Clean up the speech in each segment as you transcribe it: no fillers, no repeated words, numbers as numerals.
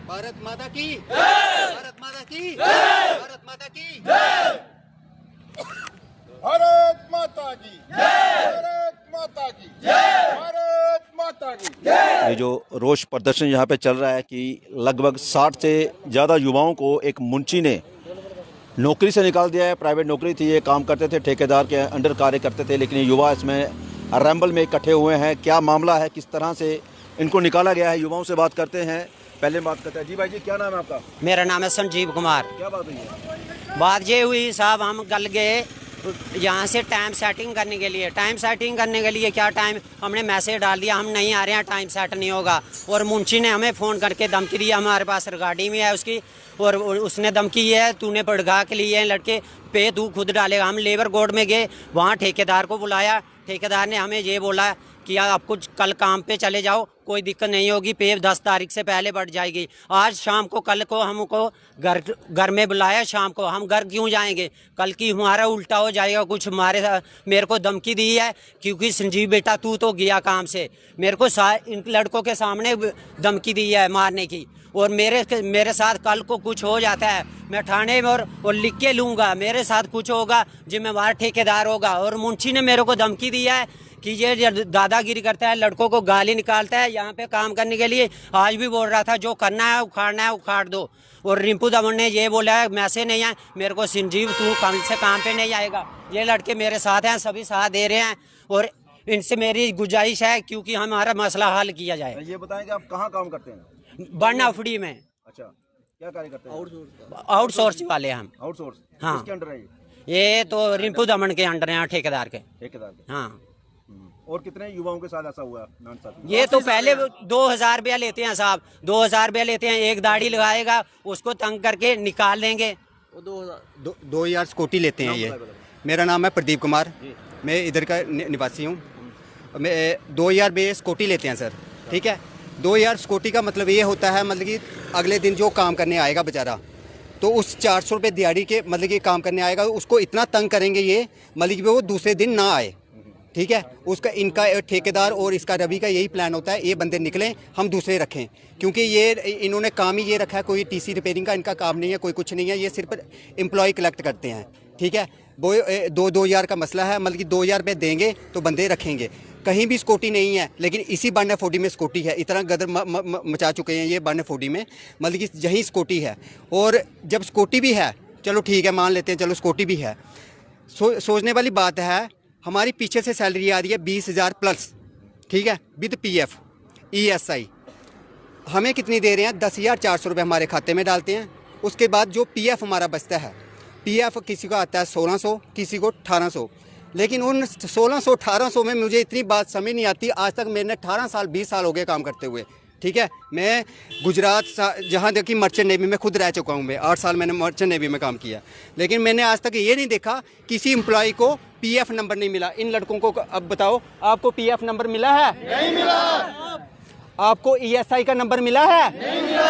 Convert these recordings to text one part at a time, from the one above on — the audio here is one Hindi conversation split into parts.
भारत माता की, भारत माता की, भारत माता की, भारत माता की, भारत माता की, भारत माता की। ये जो रोष प्रदर्शन यहाँ पे चल रहा है कि लगभग 60 से ज़्यादा युवाओं को एक मुंशी ने नौकरी से निकाल दिया है। प्राइवेट नौकरी थी, ये काम करते थे, ठेकेदार के अंडर कार्य करते थे, लेकिन ये युवा इसमें रैम्बल में इकट्ठे हुए हैं। क्या मामला है, किस तरह से इनको निकाला गया है, युवाओं से बात करते हैं। पहले बात करते हैं। जी भाई जी, क्या नाम है आपका? मेरा नाम है संजीव कुमार। क्या बात हुई है? बात ये हुई साहब, हम कल गए यहाँ से टाइम सेटिंग करने के लिए। टाइम सेटिंग करने के लिए क्या टाइम, हमने मैसेज डाल दिया हम नहीं आ रहे हैं, टाइम सेट नहीं होगा। और मुंशी ने हमें फ़ोन करके धमकी दी, हमारे पास गाड़ी में है उसकी, और उसने धमकी है तूने भड़का के लिए लड़के पे तू खुद डालेगा। हम लेबर कोर्ट में गए, वहाँ ठेकेदार को बुलाया। ठेकेदार ने हमें ये बोला कि आप कुछ कल काम पे चले जाओ, कोई दिक्कत नहीं होगी, पे 10 तारीख से पहले बढ़ जाएगी। आज शाम को, कल को हमको घर में बुलाया शाम को। हम घर क्यों जाएंगे, कल की हमारा उल्टा हो जाएगा कुछ। मेरे को धमकी दी है, क्योंकि संजीव बेटा तू तो गया काम से, मेरे को इन लड़कों के सामने धमकी दी है मारने की। और मेरे साथ कल को कुछ हो जाता है, मैं थाने में और लिख के लूँगा, मेरे साथ कुछ होगा, जिम्मेवार ठेकेदार होगा। और मुंशी ने मेरे को धमकी दिया है कि ये दादागिरी करता है, लड़कों को गाली निकालता है यहाँ पे काम करने के लिए। आज भी बोल रहा था जो करना है उखाड़ना है उखाड़ दो। और रिंपू दमन ने ये बोला है मैसे नहीं है मेरे को, संजीव तू कल से काम पे नहीं आएगा। ये लड़के मेरे साथ हैं, सभी साथ दे रहे हैं, और इनसे मेरी गुजारिश है क्योंकि हमारा मसला हल किया जाए। ये बताएं कि आप कहाँ काम करते हैं? बनफड़ी में। अच्छा, क्या कार्य करते हैं? आउटसोर्सिंग वाले हम। आउटसोर्स? हाँ। किसके अंडर है ये तो रिंपू दमन के अंडर है, ठेकेदार के। ठेकेदार के। हाँ। और कितने युवाओं के साथ ऐसा हुआ नान साहब? ये तो पहले 2000 रुपया लेते हैं साहब, 2000 रुपया लेते हैं, एक दाढ़ी लगाएगा उसको तंग करके निकाल देंगे। 2000 स्कूटी लेते हैं ये। मेरा नाम है प्रदीप कुमार, मैं इधर का निवासी हूँ। मैं 2000 रुपये स्कूटी लेते हैं सर, ठीक है। 2000 स्कूटी का मतलब ये होता है, मतलब कि अगले दिन जो काम करने आएगा बेचारा, तो उस 400 रुपये दिहाड़ी के मतलब कि काम करने आएगा, उसको इतना तंग करेंगे ये, मतलब कि वो दूसरे दिन ना आए, ठीक है। उसका इनका ठेकेदार और इसका रवि का यही प्लान होता है, ये बंदे निकलें हम दूसरे रखें, क्योंकि ये इन्होंने काम ही ये रखा है, कोई टीसी रिपेयरिंग का इनका काम नहीं है, कोई कुछ नहीं है, ये सिर्फ एम्प्लॉय कलेक्ट करते हैं, ठीक है। वो 2,000 का मसला है, मतलब कि 2000 रुपये देंगे तो बंदे रखेंगे। कहीं भी स्कूटी नहीं है, लेकिन इसी बाने-फोडी में स्कूटी है। इतना गदर मचा चुके हैं ये बाने-फोडी में, मतलब कि यहीं स्कूटी है। और जब स्कूटी भी है, चलो ठीक है मान लेते हैं, चलो स्कूटी भी है, सोचने वाली बात है, हमारी पीछे से सैलरी आ रही है 20,000 प्लस, ठीक है, विद PF ESI। हमें कितनी दे रहे हैं? 10,400 रुपये हमारे खाते में डालते हैं। उसके बाद जो PF हमारा बचता है, PF किसी को आता है 1600, किसी को 1800, लेकिन उन 1600-1800 में मुझे इतनी बात समझ नहीं आती। आज तक मैंने 18 साल 20 साल हो गए काम करते हुए, ठीक है। मैं गुजरात जहाँ देखी मर्चेंट नेवी में खुद रह चुका हूँ, मैं 8 साल मैंने मर्चेंट नेवी में काम किया, लेकिन मैंने आज तक ये नहीं देखा किसी एम्प्लॉय को PF नंबर नहीं मिला। इन लड़कों को अब बताओ, आपको PF नंबर मिला है? नहीं मिला। आपको ESI का नंबर मिला है? नहीं मिला।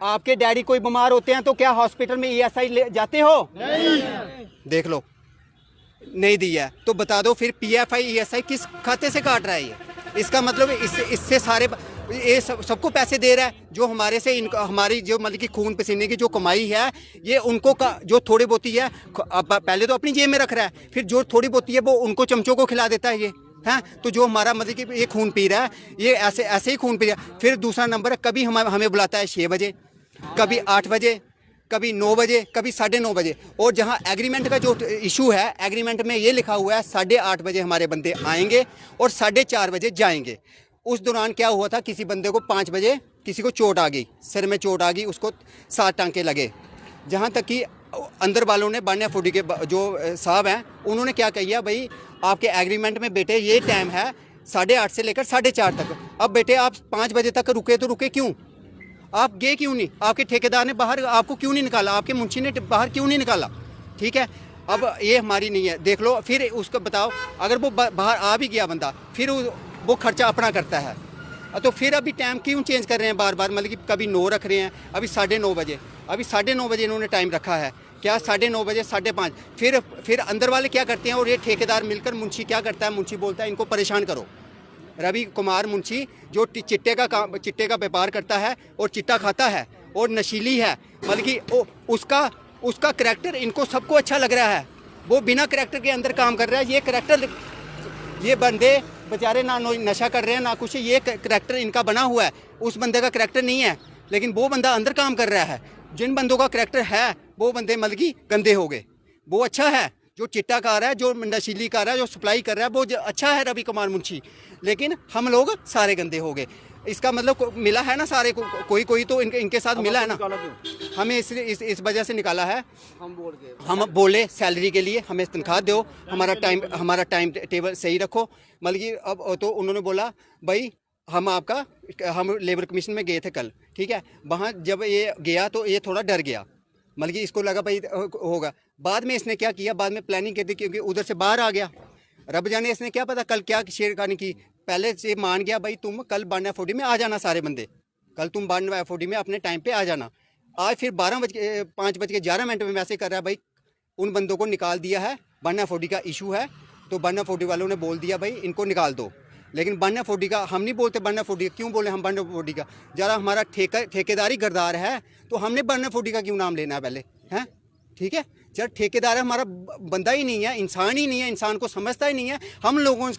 आपके डैडी कोई बीमार होते हैं तो क्या हॉस्पिटल में ESI ले जाते हो? नहीं। देख लो, नहीं दिया है तो बता दो फिर PFI ESI किस खाते से काट रहा है ये? इसका मतलब इससे सारे ये सबको पैसे दे रहा है, जो हमारे से हमारी जो मतलब कि खून पसीने की जो कमाई है, ये उनको जो थोड़ी बहुती है पहले तो अपनी जेब में रख रहा है, फिर जो थोड़ी बहुती है वो उनको चमचों को खिला देता है ये, हैं। तो जो हमारा मतलब कि ये खून पी रहा है, ये ऐसे ही खून पी रहा है। फिर दूसरा नंबर है, कभी हमें बुलाता है 6 बजे, कभी 8 बजे, कभी 9 बजे, कभी 9:30 बजे। और जहाँ एग्रीमेंट का जो इशू है, एग्रीमेंट में ये लिखा हुआ है 8:30 बजे हमारे बंदे आएंगे और 4:30 बजे जाएंगे। उस दौरान क्या हुआ था, किसी बंदे को 5 बजे किसी को चोट आ गई, सिर में चोट आ गई, उसको 7 टांके लगे। जहाँ तक कि अंदर वालों ने बानिया-फूडी के जो साहब हैं, उन्होंने क्या किया, भाई आपके एग्रीमेंट में बेटे ये टाइम है 8:30 से लेकर 4:30 तक। अब बेटे आप 5 बजे तक रुके तो रुके क्यों? आप गए क्यों नहीं? आपके ठेकेदार ने बाहर आपको क्यों नहीं निकाला? आपके मुंशी ने बाहर क्यों नहीं निकाला? ठीक है, अब ये हमारी नहीं है। देख लो, फिर उसको बताओ, अगर वो बाहर आ भी गया बंदा, फिर वो खर्चा अपना करता है, तो फिर अभी टाइम क्यों चेंज कर रहे हैं बार बार? मतलब कि कभी 9 रख रहे हैं, अभी 9:30 बजे, अभी 9:30 बजे इन्होंने टाइम रखा है, क्या 9:30 बजे 5:30। फिर अंदर वाले क्या करते हैं, और ये ठेकेदार मिलकर, मुंशी क्या करता है, मुंशी बोलता है इनको परेशान करो। रवि कुमार मुंशी जो चिट्टे का व्यापार करता है और चिट्टा खाता है, और नशीली है, मतलब कि उसका करैक्टर इनको सबको अच्छा लग रहा है। वो बिना करैक्टर के अंदर काम कर रहा है। ये करैक्टर, ये बंदे बेचारे ना नशा कर रहे हैं ना कुछ, ये करैक्टर इनका बना हुआ है। उस बंदे का करैक्टर नहीं है, लेकिन वो बंदा अंदर काम कर रहा है। जिन बंदों का करैक्टर है वो बंदे मतलब कि गंदे हो गए। वो अच्छा है जो चिट्टा कार है, जो नशीली कार है, जो सप्लाई कर रहा है, वो अच्छा है रवि कुमार मुंशी, लेकिन हम लोग सारे गंदे हो गए। इसका मतलब मिला है ना सारे को, कोई तो इनके साथ मिला है ना। हमें इस वजह से निकाला है। हम बोले सैलरी के लिए हमें तनख्वाह दो, हमारा टाइम टेबल सही रखो। मतलब कि अब तो उन्होंने बोला भाई हम लेबर कमीशन में गए थे कल, ठीक है। वहाँ जब ये गया तो ये थोड़ा डर गया, मतलब कि इसको लगा भाई होगा। बाद में इसने क्या किया, बाद में प्लानिंग कर दी, क्योंकि उधर से बाहर आ गया। रब जाने इसने क्या पता कल क्या छेड़खानी की। पहले से मान गया भाई तुम कल 12:40 में आ जाना, सारे बंदे कल तुम 12:40 में अपने टाइम पे आ जाना। आज फिर 5:11 में मैसेज कर रहा है भाई उन बंदों को निकाल दिया है, 12:40 का इशू है। तो 12:40 वालों ने बोल दिया भाई इनको निकाल दो। लेकिन 12:40 का हम नहीं बोलते। 12:40 क्यों बोले हम 12:40 का? जरा हमारा ठेकेदारी गरदार है तो हमने 12:40 का क्यों नाम लेना है पहले, हैं? ठीक है, जब ठेकेदार है, हमारा बंदा ही नहीं है, इंसान ही नहीं है, इंसान को समझता ही नहीं है। हम लोगों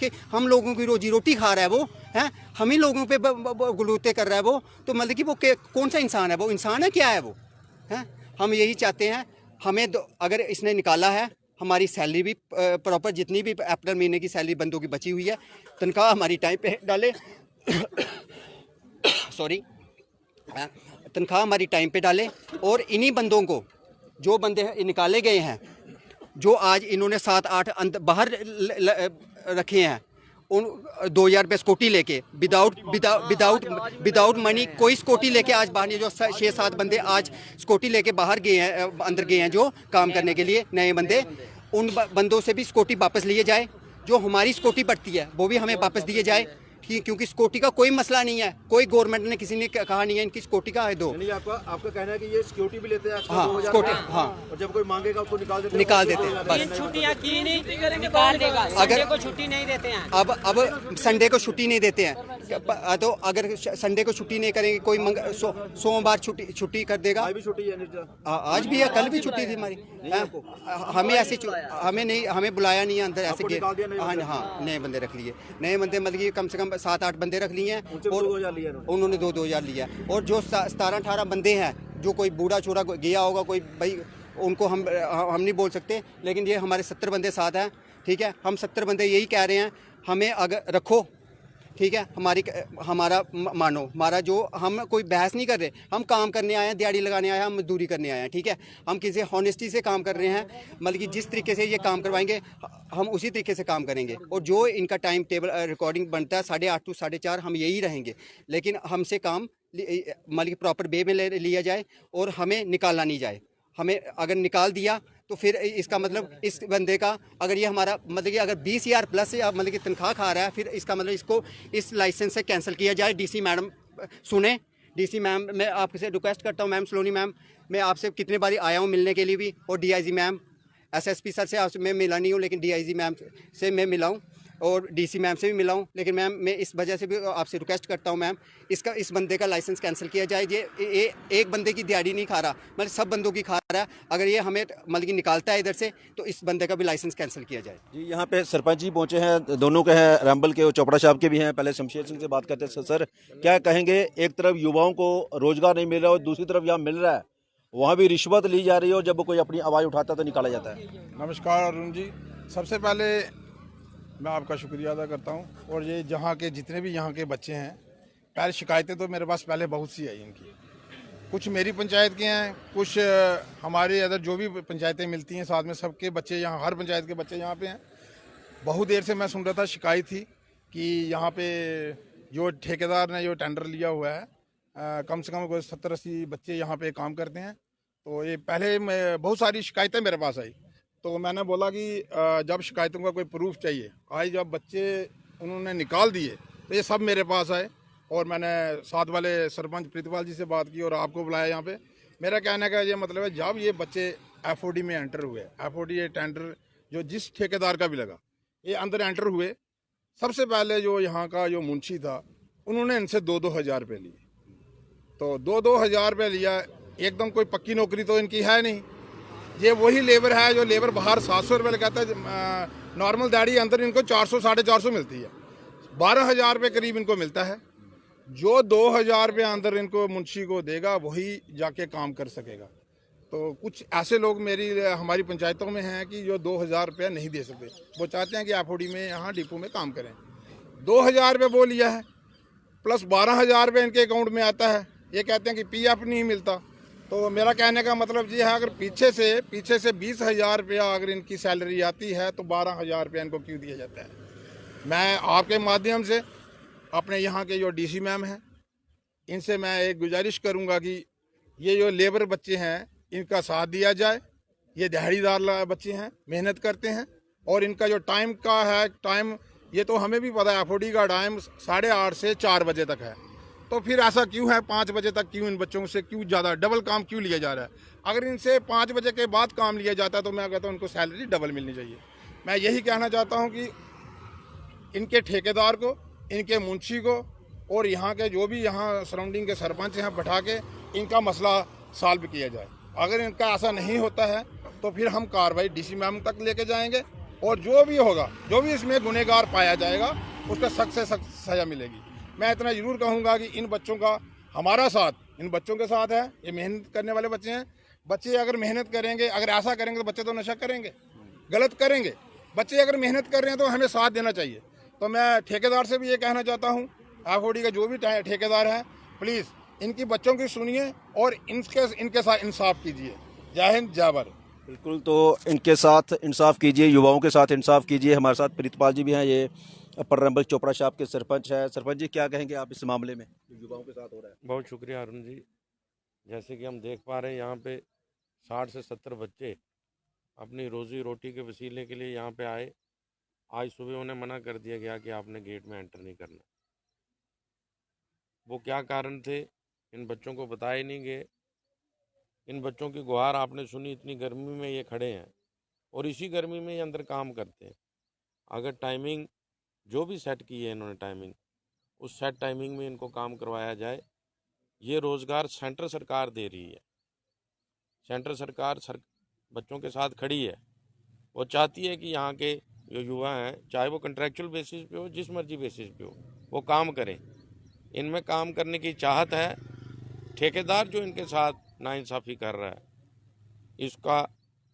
की रोजी रोटी खा रहा है वो, हैं? हम ही लोगों पे गुलूते कर रहा है वो। तो मतलब कि वो कौन सा इंसान है? वो इंसान है क्या है वो, हैं? हम यही चाहते हैं, हमें अगर इसने निकाला है, हमारी सैलरी भी प्रॉपर, जितनी भी अप्रैल महीने की सैलरी बंदों की बची हुई है, तनख्वाह हमारी टाइम पे डाले सॉरी, तनख्वाह हमारी टाइम पे डाले। और इन्हीं बंदों को, जो बंदे निकाले गए हैं, जो आज इन्होंने 7-8 बाहर रखे हैं, उन 2,000 रुपये स्कूटी लेके विदाउट मनी कोई स्कूटी लेके आज बाहर नहीं। जो 6-7 बंदे आज स्कूटी लेके बाहर गए हैं, अंदर गए हैं जो काम करने के लिए, नए बंदे, उन बंदों से भी स्कूटी वापस लिए जाए। जो हमारी स्कूटी पड़ती है वो भी हमें वापस दिए जाए, क्योंकि स्कूटी का कोई मसला नहीं है। कोई गवर्नमेंट ने किसी ने कहा नहीं है इनकी स्कूटी का है दो। आपका कहना है कि ये सिक्योरिटी भी लेते हैं? हाँ, सिक्योरिटी, हाँ। और जब कोई मांगेगा उसको निकाल देते हैं बस। छुट्टियां की नहीं निकाल देगा, संडे को छुट्टी नहीं देते हैं। अब संडे को छुट्टी नहीं देते हैं, तो अगर संडे को छुट्टी नहीं करेंगे, कोई सोमवार छुट्टी कर देगा। आज भी छुट्टी है? आज भी है, कल भी छुट्टी थी हमारी। हमें ऐसे हमें बुलाया नहीं है अंदर, ऐसे हाँ, नए बंदे रख लिए। नए बंदे मतलब कि कम से कम 7-8 बंदे रख लिए हैं, और उन्होंने 2,000 लिया। और जो 17-18 बंदे हैं, जो कोई बूढ़ा छोरा गया होगा कोई भाई, उनको हम नहीं बोल सकते, लेकिन ये हमारे 70 बंदे साथ हैं, ठीक है। हम 70 बंदे यही कह रहे हैं, हमें अगर रखो, ठीक है, हमारा मानो, हमारा जो, हम कोई बहस नहीं कर रहे, हम काम करने आए हैं, दिहाड़ी लगाने आए हैं, हम मजदूरी करने आए हैं, ठीक है। हम किसी हॉनेस्टी से काम कर रहे हैं, मतलब कि जिस तरीके से ये काम करवाएंगे हम उसी तरीके से काम करेंगे। और जो इनका टाइम टेबल रिकॉर्डिंग बनता है 8:30 to 4:30 हम यही रहेंगे, लेकिन हमसे काम मतलब कि प्रॉपर वे में लिया जाए और हमें निकाला नहीं जाए। हमें अगर निकाल दिया तो फिर इसका मतलब इस बंदे का, अगर ये हमारा मतलब कि अगर 20,000 प्लस या मतलब कि तनख्वाह खा रहा है, फिर इसका मतलब इसको इस लाइसेंस से कैंसिल किया जाए। डीसी मैडम सुने, डीसी मैम, मैं आपसे रिक्वेस्ट करता हूँ, मैम सलोनी मैम, मैं आपसे कितने बार आया हूँ मिलने के लिए भी, और डीआईजी मैम, एसएसपी सर से आपसे मैं मिला नहीं हूँ, लेकिन डीआईजी मैम से मैं मिला हूँ और डीसी मैम से भी मिला हूँ। लेकिन मैम मैं इस वजह से भी आपसे रिक्वेस्ट करता हूँ मैम, इस बंदे का लाइसेंस कैंसिल किया जाए। ये एक बंदे की दिहाड़ी नहीं खा रहा, मतलब सब बंदों की खा रहा है। अगर ये हमें मतलब कि निकालता है इधर से, तो इस बंदे का भी लाइसेंस कैंसिल किया जाए। जी, यहाँ पे सरपंच जी पहुँचे हैं, दोनों के हैं, रैम्बल के और चोपड़ा साहब के भी हैं। पहले शमशेर सिंह से बात करते हैं। सर क्या कहेंगे, एक तरफ युवाओं को रोजगार नहीं मिल रहा और दूसरी तरफ यहाँ मिल रहा है, वहाँ भी रिश्वत ली जा रही है और जब कोई अपनी आवाज़ उठाता है तो निकाला जाता है? नमस्कार अरुण जी, सबसे पहले मैं आपका शुक्रिया अदा करता हूँ। और ये जहाँ के जितने भी यहाँ के बच्चे हैं, पहले शिकायतें तो मेरे पास पहले बहुत सी आई इनकी, कुछ मेरी पंचायत के हैं, कुछ हमारे अदर जो भी पंचायतें मिलती हैं साथ में, सबके बच्चे यहाँ, हर पंचायत के बच्चे यहाँ पे हैं। बहुत देर से मैं सुन रहा था, शिकायत थी कि यहाँ पे जो ठेकेदार ने जो टेंडर लिया हुआ है, कम से कम कोई 70-80 बच्चे यहाँ पे काम करते हैं। तो ये पहले बहुत सारी शिकायतें मेरे पास आई, तो मैंने बोला कि जब शिकायतों का कोई प्रूफ चाहिए, आज जब बच्चे उन्होंने निकाल दिए तो ये सब मेरे पास आए, और मैंने साथ वाले सरपंच प्रीतपाल जी से बात की और आपको बुलाया यहाँ पे। मेरा कहने का ये मतलब है, जब ये बच्चे एफओडी में एंटर हुए, एफओडी ये टेंडर जो जिस ठेकेदार का भी लगा, ये अंदर एंटर हुए, सबसे पहले जो यहाँ का जो मुंशी था, उन्होंने इनसे 2-2 हज़ार रुपये लिए। तो 2-2 हज़ार रुपये लिया, एकदम कोई पक्की नौकरी तो इनकी है नहीं। ये वही लेबर है जो लेबर बाहर 700 रुपये लगाता है, नॉर्मल दिहाड़ी अंदर इनको 400-450 मिलती है, 12 हज़ार रुपये करीब इनको मिलता है। जो 2 हज़ार रुपये अंदर इनको मुंशी को देगा वही जाके काम कर सकेगा। तो कुछ ऐसे लोग हमारी पंचायतों में हैं कि जो 2 हज़ार रुपया नहीं दे सकते, वो चाहते हैं कि एफओडी में यहाँ डिपो में काम करें। 2 हज़ार रुपये वो लिया है, प्लस 12 हज़ार रुपये इनके अकाउंट में आता है। ये कहते हैं कि पीएफ नहीं मिलता। तो मेरा कहने का मतलब ये है, अगर पीछे से 20 हज़ार रुपया अगर इनकी सैलरी आती है तो 12 हज़ार रुपया इनको क्यों दिया जाता है। मैं आपके माध्यम से अपने यहाँ के जो डीसी मैम हैं, इनसे मैं एक गुजारिश करूँगा कि ये जो लेबर बच्चे हैं इनका साथ दिया जाए। ये दिहाड़ीदार बच्चे हैं, मेहनत करते हैं, और इनका जो टाइम का है, टाइम ये तो हमें भी पता है, एफओडी का टाइम 8:30 से 4 बजे तक है। तो फिर ऐसा क्यों है 5 बजे तक क्यों इन बच्चों से क्यों ज़्यादा डबल काम क्यों लिया जा रहा है। अगर इनसे 5 बजे के बाद काम लिया जाता है तो मैं कहता हूँ उनको सैलरी डबल मिलनी चाहिए। मैं यही कहना चाहता हूँ कि इनके ठेकेदार को, इनके मुंशी को और यहाँ के जो भी यहाँ सराउंडिंग के सरपंच हैं बैठा के इनका मसला सॉल्व किया जाए। अगर इनका ऐसा नहीं होता है तो फिर हम कार्रवाई डीसी मैम तक लेके जाएंगे, और जो भी होगा, जो भी इसमें गुनहगार पाया जाएगा उसका सख्त से सख्त सजा मिलेगी। मैं इतना ज़रूर कहूँगा कि इन बच्चों का हमारा साथ इन बच्चों के साथ है। ये मेहनत करने वाले बच्चे हैं। बच्चे अगर मेहनत करेंगे, अगर ऐसा करेंगे तो बच्चे तो नशा करेंगे, गलत करेंगे। बच्चे अगर मेहनत कर रहे हैं तो हमें साथ देना चाहिए। तो मैं ठेकेदार से भी ये कहना चाहता हूँ, एफओडी का जो भी ठेकेदार है, प्लीज़ इनकी बच्चों की सुनिए और इनके साथ इंसाफ कीजिए। जय हिंद, जय भारत। बिल्कुल, तो इनके साथ इंसाफ कीजिए, युवाओं के साथ इंसाफ कीजिए। हमारे साथ प्रीतपाल जी भी हैं, ये अपर रंबल चोपड़ा साहब के सरपंच है। सरपंच जी, क्या कहेंगे आप इस मामले में जो युवाओं के साथ हो रहा है? बहुत शुक्रिया अरुण जी। जैसे कि हम देख पा रहे हैं, यहाँ पे 60 से 70 बच्चे अपनी रोजी रोटी के वसीले के लिए यहाँ पे आए। आज सुबह उन्हें मना कर दिया गया कि आपने गेट में एंटर नहीं करना। वो क्या कारण थे इन बच्चों को बताए नहीं गए। इन बच्चों की गुहार आपने सुनी, इतनी गर्मी में ये खड़े हैं और इसी गर्मी में ये अंदर काम करते हैं। अगर टाइमिंग जो भी सेट की है इन्होंने टाइमिंग, उस सेट टाइमिंग में इनको काम करवाया जाए। ये रोज़गार सेंट्रल सरकार दे रही है। सेंट्रल सरकार बच्चों के साथ खड़ी है। वो चाहती है कि यहाँ के जो युवा हैं, चाहे वो कंट्रैक्चुअल बेसिस पे हो, जिस मर्जी बेसिस पे हो, वो काम करें। इनमें काम करने की चाहत है। ठेकेदार जो इनके साथ नाइंसाफ़ी कर रहा है, इसका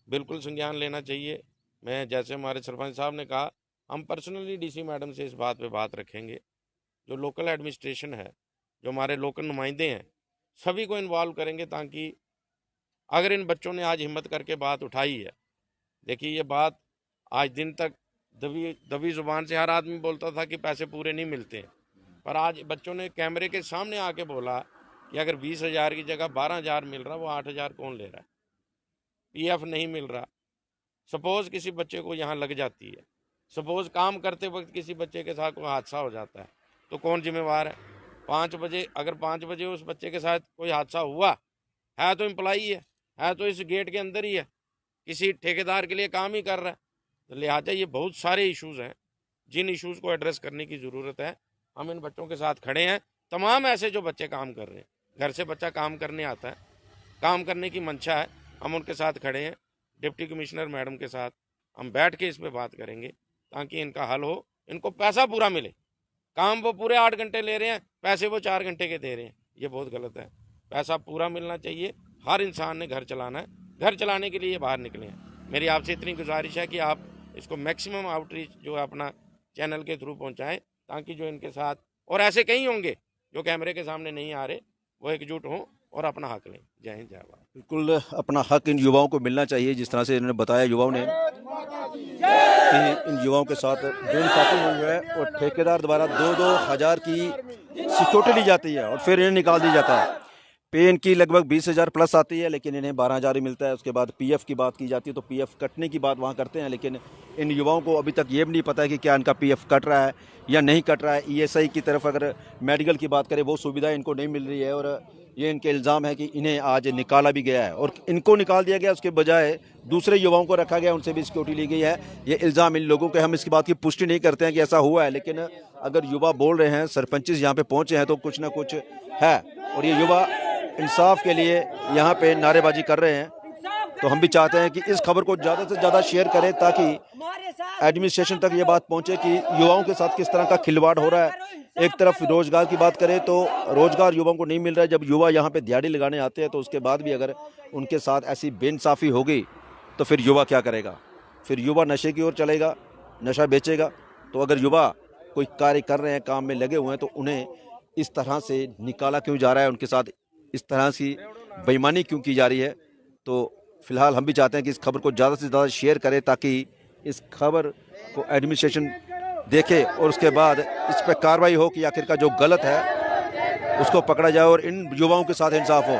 बिल्कुल संज्ञान लेना चाहिए। मैं, जैसे हमारे सरपंच साहब ने कहा, हम पर्सनली डीसी मैडम से इस बात पे बात रखेंगे। जो लोकल एडमिनिस्ट्रेशन है, जो हमारे लोकल नुमाइंदे हैं, सभी को इन्वॉल्व करेंगे, ताकि अगर इन बच्चों ने आज हिम्मत करके बात उठाई है, देखिए ये बात आज दिन तक दबी ज़ुबान से हर आदमी बोलता था कि पैसे पूरे नहीं मिलते हैं, पर आज बच्चों ने कैमरे के सामने आके बोला कि अगर 20,000 की जगह 12,000 मिल रहा, वो 8,000 कौन ले रहा है। पीएफ नहीं मिल रहा। सपोज़ किसी बच्चे को यहाँ लग जाती है, सपोज़ काम करते वक्त किसी बच्चे के साथ कोई हादसा हो जाता है, तो कौन जिम्मेवार है। 5 बजे, अगर 5 बजे उस बच्चे के साथ कोई हादसा हुआ है तो एम्प्लॉई है तो इस गेट के अंदर ही है, किसी ठेकेदार के लिए काम ही कर रहा है। तो लिहाजा ये बहुत सारे इश्यूज़ हैं जिन इश्यूज़ को एड्रेस करने की ज़रूरत है। हम इन बच्चों के साथ खड़े हैं। तमाम ऐसे जो बच्चे काम कर रहे हैं, घर से बच्चा काम करने आता है, काम करने की मंशा है, हम उनके साथ खड़े हैं। डिप्टी कमिश्नर मैडम के साथ हम बैठ के इस पर बात करेंगे ताकि इनका हल हो, इनको पैसा पूरा मिले। काम वो पूरे 8 घंटे ले रहे हैं, पैसे वो 4 घंटे के दे रहे हैं, ये बहुत गलत है। पैसा पूरा मिलना चाहिए। हर इंसान ने घर चलाना है, घर चलाने के लिए ये बाहर निकले हैं। मेरी आपसे इतनी गुजारिश है कि आप इसको मैक्सिमम आउटरीच जो है अपना चैनल के थ्रू पहुंचाएं, ताकि जो इनके साथ और ऐसे कई होंगे जो कैमरे के सामने नहीं आ रहे, वो एकजुट हों और अपना हक लें। जय हिंद, जय भारत। बिल्कुल, अपना हक इन युवाओं को मिलना चाहिए। जिस तरह से इन्होंने बताया युवाओं ने कि इन युवाओं के साथ बेइंसाफी हुई है और ठेकेदार द्वारा 2-2 हज़ार की सिक्योरिटी ली जाती है और फिर इन्हें निकाल दिया जाता है। पे इनकी लगभग 20,000 प्लस आती है, लेकिन इन्हें 12,000 ही मिलता है। उसके बाद पीएफ की बात की जाती है तो पीएफ कटने की बात वहाँ करते हैं, लेकिन इन युवाओं को अभी तक ये भी नहीं पता है कि क्या इनका पीएफ कट रहा है या नहीं कट रहा है। ईएसआई की तरफ अगर मेडिकल की बात करें, वो सुविधा इनको नहीं मिल रही है और ये इनके इल्ज़ाम है कि इन्हें आज निकाला भी गया है और इनको निकाल दिया गया, उसके बजाय दूसरे युवाओं को रखा गया, उनसे भी सिक्योरिटी ली गई है। ये इल्ज़ाम इन लोगों के, हम इसकी बात की पुष्टि नहीं करते हैं कि ऐसा हुआ है, लेकिन अगर युवा बोल रहे हैं, सरपंचेस यहाँ पे पहुँचे हैं तो कुछ ना कुछ है, और ये युवा इंसाफ के लिए यहाँ पे नारेबाजी कर रहे हैं। तो हम भी चाहते हैं कि इस खबर को ज़्यादा से ज़्यादा शेयर करें ताकि एडमिनिस्ट्रेशन तक ये बात पहुँचे कि युवाओं के साथ किस तरह का खिलवाड़ हो रहा है। एक तरफ रोजगार की बात करें तो रोजगार युवाओं को नहीं मिल रहा है। जब युवा यहाँ पे दिहाड़ी लगाने आते हैं तो उसके बाद भी अगर उनके साथ ऐसी बेइंसाफ़ी होगी तो फिर युवा क्या करेगा? फिर युवा नशे की ओर चलेगा, नशा बेचेगा। तो अगर युवा कोई कार्य कर रहे हैं, काम में लगे हुए हैं, तो उन्हें इस तरह से निकाला क्यों जा रहा है, उनके साथ इस तरह से बेईमानी क्यों की जा रही है? तो फिलहाल हम भी चाहते हैं कि इस खबर को ज़्यादा से ज़्यादा शेयर करें ताकि इस खबर को एडमिनिस्ट्रेशन देखे और उसके बाद इस पर कार्रवाई हो कि आखिरकार जो गलत है उसको पकड़ा जाए और इन युवाओं के साथ इंसाफ हो।